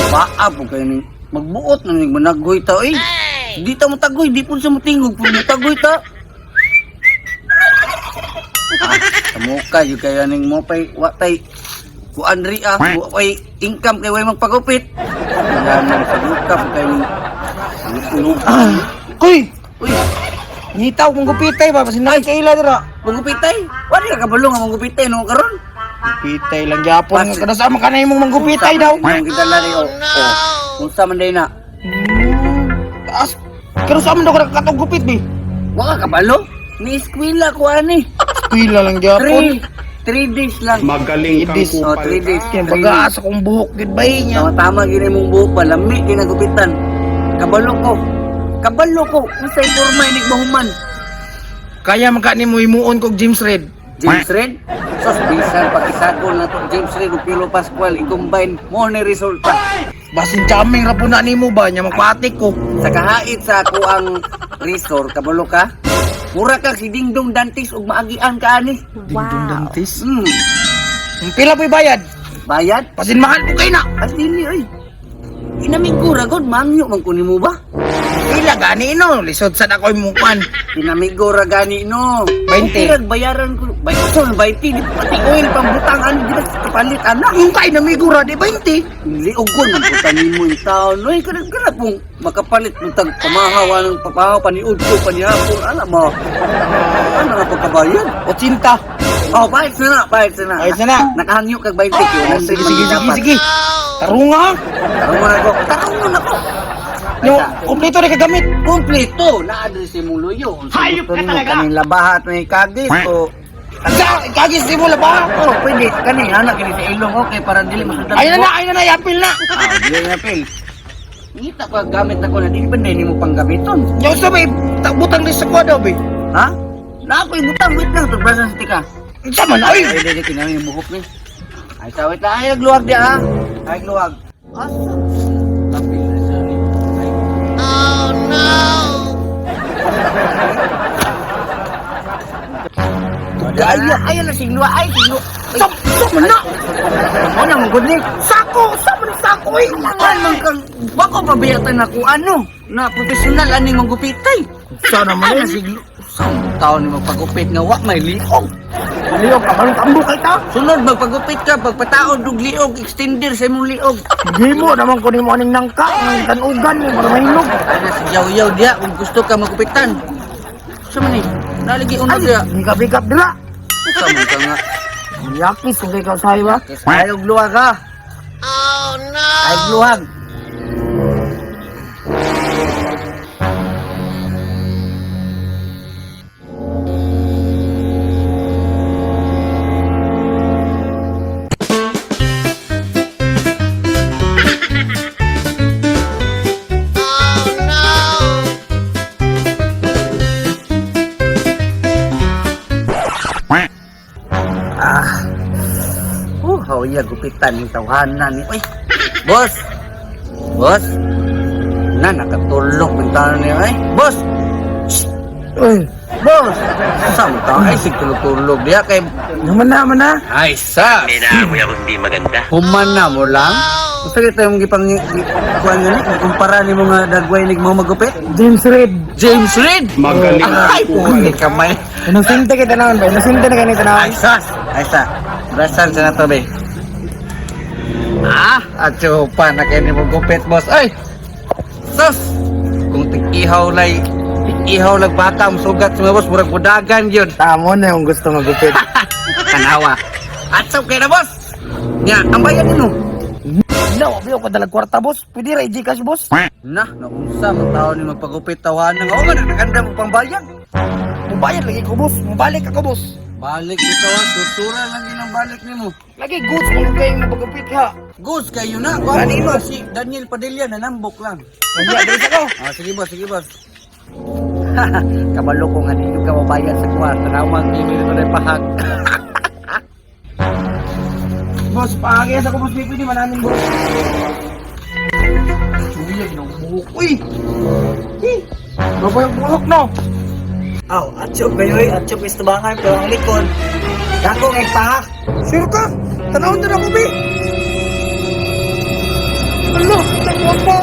Baa po kayo ni magbuot na ning managoy ta eh. Di ta matagoy, di po sa mutingog po matagoy ta. Kamuka yung kaya ning mo pa'y watay kuan ri way income kay way magpagupit. Kailangan sa muka po kayo ning Kuy! uy, Ngitaw kong gupitay ba? Kasi nakikaila dira. manggupitay? Wala ka kabalo nga manggupitay no karon. Gupitay lang yapon. Kada sa mga kanay mong manggupitay daw. Ang kita lari o. Unsa man day na? Taas. Pero sa amin daw kada katong gupit bi. Wala ka kabalo? Ni eskwela ko ani. Pila lang yapon. 3 days lang. Magaling kang Idis. Oh, kupal. 3 days. Kaya baga sa kong buhok gid bay niya. Tama-tama gini mong buhok pa lami kinagupitan. Kabalo ko. Kabalo ko. Unsay porma inig mahuman. Kaya magkani mo imuon kog James Red. James Red? Sos, bisan pakisagol na to. James Red o Pilo Pascual, i-combine mo ni resulta. Basin chaming ra po na nimo ba nya magpatik ko. Sa kahait sa ako ang resort, kabalo ka? Mura ka si Dingdong Dantis ug maagian ka ani. Dingdong dantis. Pila po'y bayad? Bayad? Pasin mahal po kayo na. At dili oy. Pinamigura god, mangyo man kunin mo ba? Pila gani no, lisod sa ako'y mukuan. Pinamigura gani no. 20. Okay, bayaran ko. Bayad 20 di pati oil pambutang ani di ba kapalit ana. Untay na migura di 20. Liugon man puta nimo yung taon. Oy, kada pong makapalit ng tag pamahawa ng papahaw paniud ko panihapon ala mo. Ano nga pagkabayad? 80. Oh, bayad na. Bayad na. Nakahangyo kag 20 ko. Sige. Tarunga. Tarungan ako. Yung kumpleto rin kagamit. Kompleto. Na-address yung luyo. Hayop ka talaga. Kaning labahat may kagis o... Kagis di mo labahan. Oh, pwede. Kaning anak ini sa ilong. Okay, para dili masundan. Ayun na, yapil na. Dili na, Pil. Ngita pa gamit ako na di ba hindi mo pang gamiton? Yung sabay, butang din sa kwadaw, be. Ha? Na ako ibutang. Wait lang. Tugbasan sa tika. Sama na, ay. Ay, dili. Kinami yung buhok ni. Ay, sawit na. Ay, nagluwag di ha. Ay, nagluwag. Asa? Tapil na siya ni. Ay, na siglo. Ay, siglo. Sama na. Ano nang gudli? Sako, sama na sako, eh. Langan man kang bako pabiyatan ako ano na profesional ani magupitay. Sana mo Ano na. siglo? Sang taon ni magpagupit nga wa may liog. Liog ka, manong tambo kay ta. Sunod magpagupit ka pagpataod og liog extender sa imong liog. Di mo, naman ko ni mo aning nangka, ang tanugan, eh, para mahinog. Ana si yaw-yaw dia kung gusto ka magupitan. Sa man ni? Naligi una dia. Hindi ka pick up dila. Sa man ka nga. Yakis, kung kayo kausahay ba? Ayaw luwag ha. Oh no. Ayaw luwag. Oh iya gupitan yung tawanan ni. Uy, boss. Boss. Na nakatulog ng tawanan niya. Ay, boss. Uy, Boss. Samta ay sig tulog-tulog dia kay naman na. ay sa. Minamoy ako hindi maganda. Human na mo lang. Gusto kita yung gipang kuan nga ni kumpara ni mo nga dagway nig mo magupit. James Red. James Reid. Magaling Ay, kang puhuli kamay. Nasinta kita naman ba? Nasinta na ganito na. Ay, sas. Ay, sa. Brasan sa nato, be. At pa na kayo ni mo gupit, boss. Ay! Sus! Kung tig-ihaw lang bata, sugat sa mga boss, murag budagan yun. Tamo na yung gusto magupit. Kanawa. At so, kaya na, boss. Nga, ang bayan nyo. No, abiyo ko dalag kwarta, boss. Pwede ra i-Gcash, boss. Naunsa, mga tao ni magpagupit tawanan. Oo nga, nakakanda mo pang bayan. Mubayad lagi ko, boss. Mubalik ako, boss. Balik ito, tutura lang din ang balik ni mo. Lagi goods mo kayo magupit ha. Gus, kayo na. Kanino? Si Daniel Padilla, nanambok lang. Nandiyan, dito ako. Sige, boss, sige, boss. Kabalo ko nga ninyo ka mabayad sa kuwan. Tanawag ni Milo na pahag. Boss, pahagayas ako, boss. Pwede manamin, boss. Suyag ng buhok. Uy! Baba yung buhok, no? Aw, atsyop kayo eh. Atsyop istubangan pero ang likod. Dako ngay pahak. Sure ka? Tanawin na ako, be. Alo, nagwapa